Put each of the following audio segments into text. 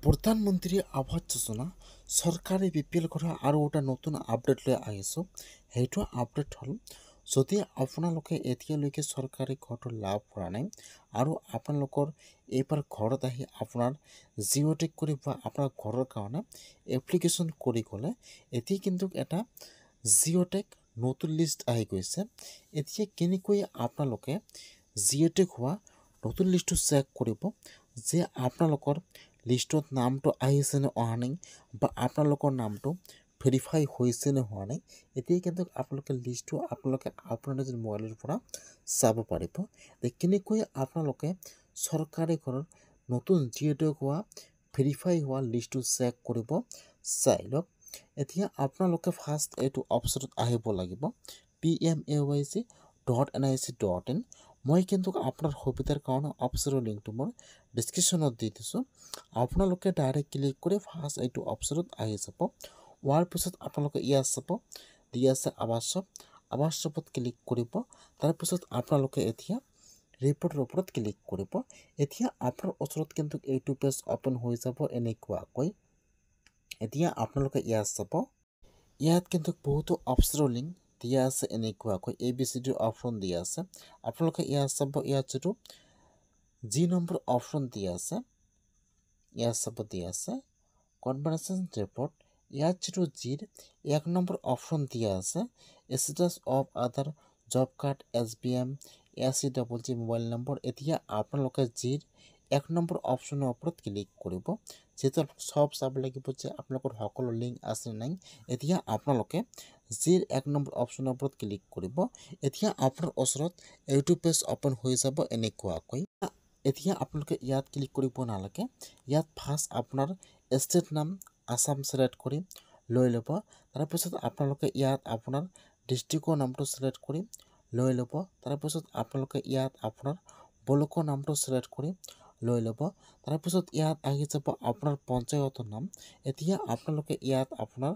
প্ৰধানমন্ত্ৰী আৱাস যোজনা চৰকাৰে BPL কৰা আৰু এটা নতুন আপডেট লৈ আহিছোঁ। সেইটো আপডেট হ'ল, যদি আপোনালোকে এতিয়ালৈকে চৰকাৰী ঘৰটো লাভ কৰা নাই আৰু আপোনালোকৰ এইবাৰ ঘৰত আহি আপোনাৰ জিঅ'টেক কৰি বা আপোনাৰ ঘৰৰ কাৰণে এপ্লিকেশ্যন কৰি গ'লে এতিয়া কিন্তু এটা জিঅ'টেক নতুন লিষ্ট আহি গৈছে। এতিয়া কেনেকৈ আপোনালোকে জিঅ'টেক হোৱা নতুন লিষ্টটো চেক কৰিব যে আপোনালোকৰ লিষ্টত নামটো আহিছে নে অহা নাই বা আপোনালোকৰ নামটো ভেৰিফাই হৈছে নে হোৱা নাই। এতিয়া কিন্তু আপোনালোকে লিষ্টটো আপোনাৰ নিজৰ মোবাইলৰ পৰা চাব পাৰিব যে কেনেকৈ আপোনালোকে চৰকাৰী ঘৰৰ নতুন জিঅ'টেক হোৱা ভেৰিফাই হোৱা লিষ্টটো চেক কৰিব চাই লওক। এতিয়া আপোনালোকে ফাৰ্ষ্ট এইটো অপশ্যনত আহিব লাগিব pmayc.nic.in। মই কিন্তু আপোনাৰ সুবিধাৰ কাৰণে অপশ্যনৰ লিংকটো মোৰ ডিছক্ৰিপশ্যনত দি দিছোঁ। আপোনালোকে ডাইৰেক্ট ক্লিক কৰি ফাৰ্ষ্ট এইটো অপশ্যনত আহি যাব। হোৱাৰ পিছত আপোনালোকে ইয়াত চাব দি আছে আৱাসত ক্লিক কৰিব। তাৰপিছত আপোনালোকে এতিয়া ৰিপৰ্টৰ ওপৰত ক্লিক কৰিব। এতিয়া আপোনাৰ ওচৰত কিন্তু এইটো পেজ অ'পেন হৈ যাব এনেকুৱাকৈ। এতিয়া আপোনালোকে ইয়াত চাব, ইয়াত কিন্তু বহুতো অপশ্যনৰ লিংক দিয়া আছে এনেকুৱাকৈ ABCD অপশ্যন দিয়া আছে। আপোনালোকে ইয়াত চাব, ইয়াত যিটো যি নম্বৰ অপশ্যন দিয়া আছে ইয়াত চাব দিয়া আছে কনভাৰ্চন ৰিপৰ্ট। ইয়াত যিটো জিৰ 1 নম্বৰ অপশ্যন দিয়া আছে ষ্টেটাছ অফ আদাৰ job card SBM SCGG mobile number. এতিয়া আপোনালোকে জিৰ 1 নম্বৰ অপশ্যনৰ ওপৰত ক্লিক কৰিব। যিহেতু চব চাব লাগিব যে আপোনালোকৰ সকলো লিংক আছে নাই। এতিয়া আপোনালোকে জিৰ 1 নম্বৰ অপশ্যনৰ ওপৰত ক্লিক কৰিব। এতিয়া আপোনাৰ ওচৰত এইটো পেজ অ'পেন হৈ যাব এনেকুৱাকৈ। এতিয়া আপোনালোকে ইয়াত ক্লিক কৰিব নালাগে। ইয়াত ফাৰ্ষ্ট আপোনাৰ ষ্টেট নাম আছাম চিলেক্ট কৰি লৈ ল'ব। তাৰপিছত আপোনালোকে ইয়াত আপোনাৰ ডিষ্ট্ৰিক্টৰ নামটো চিলেক্ট কৰি লৈ ল'ব। তাৰপিছত আপোনালোকে ইয়াত আপোনাৰ ব্লকৰ নামটো চিলেক্ট কৰি লৈ ল'ব। তাৰপিছত ইয়াত আহি যাব আপোনাৰ পঞ্চায়তৰ নাম। এতিয়া আপোনালোকে ইয়াত আপোনাৰ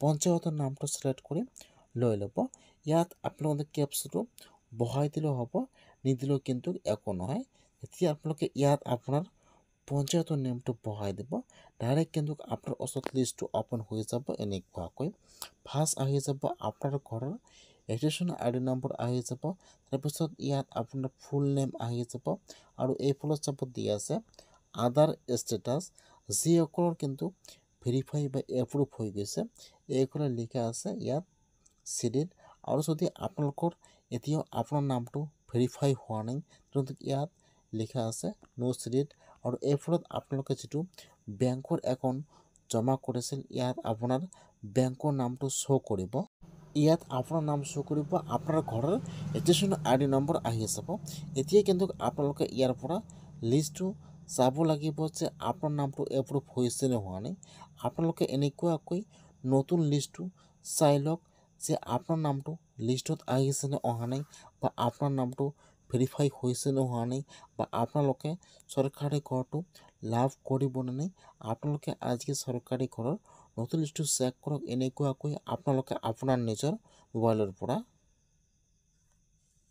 পঞ্চায়তৰ নামটো চিলেক্ট কৰি লৈ ল'ব। ইয়াত আপোনালোকে কেপচটো বহাই দিলেও হ'ব, নিদিলেও কিন্তু একো নহয়। এতিয়া আপোনালোকে ইয়াত আপোনাৰ পঞ্চায়তৰ নেমটো বহাই দিব। ডাইৰেক্ট কিন্তু আপোনাৰ ওচৰত লিষ্টটো অ'পেন হৈ যাব এনেকুৱাকৈ। ফাৰ্ষ্ট আহি যাব আপোনাৰ ঘৰৰ ৰেজিষ্ট্ৰেশ্যন ID নম্বৰ আহি যাব। তাৰপিছত ইয়াত আপোনাৰ ফুল নেম আহি যাব আৰু এইফালত চাব দি আছে আদাৰ ষ্টেটাছ, যিসকলৰ কিন্তু ভেৰিফাই বা এপ্ৰুভ হৈ গৈছে এইসকলে লিখা আছে ইয়াত চিডিড। আৰু যদি আপোনালোকৰ এতিয়াও আপোনাৰ নামটো ভেৰিফাই হোৱা নাই তেন্তে ইয়াত লিখা আছে ন' চিডিড। আৰু এইফালত আপোনালোকে যিটো বেংকৰ একাউণ্ট জমা কৰিছিল ইয়াত আপোনাৰ বেংকৰ নামটো শ্ব' কৰিব। ইয়াত আপোনাৰ নাম শ্ব' কৰিব, আপোনাৰ ঘৰৰ ৰেজিষ্ট্ৰেশ্যন ID নম্বৰ আহি যাব। এতিয়া কিন্তু আপোনালোকে ইয়াৰ পৰা লিষ্টটো চাব লাগিব যে আপোনাৰ নামটো এপ্ৰুভ হৈছে নে হোৱা নাই। আপোনালোকে এনেকুৱাকৈ নতুন লিষ্টটো চাই লওক যে আপোনাৰ নামটো লিষ্টত আহিছে নে অহা নাই বা আপোনাৰ নামটো ভেৰিফাই হৈছে নে হোৱা নাই বা আপোনালোকে চৰকাৰী ঘৰটো লাভ কৰিব নে নাই। আপোনালোকে আজি চৰকাৰী ঘৰৰ নতুন লিষ্টটো চেক কৰক এনেকুৱাকৈ আপোনালোকে আপোনাৰ নিজৰ মোবাইলৰ পৰা।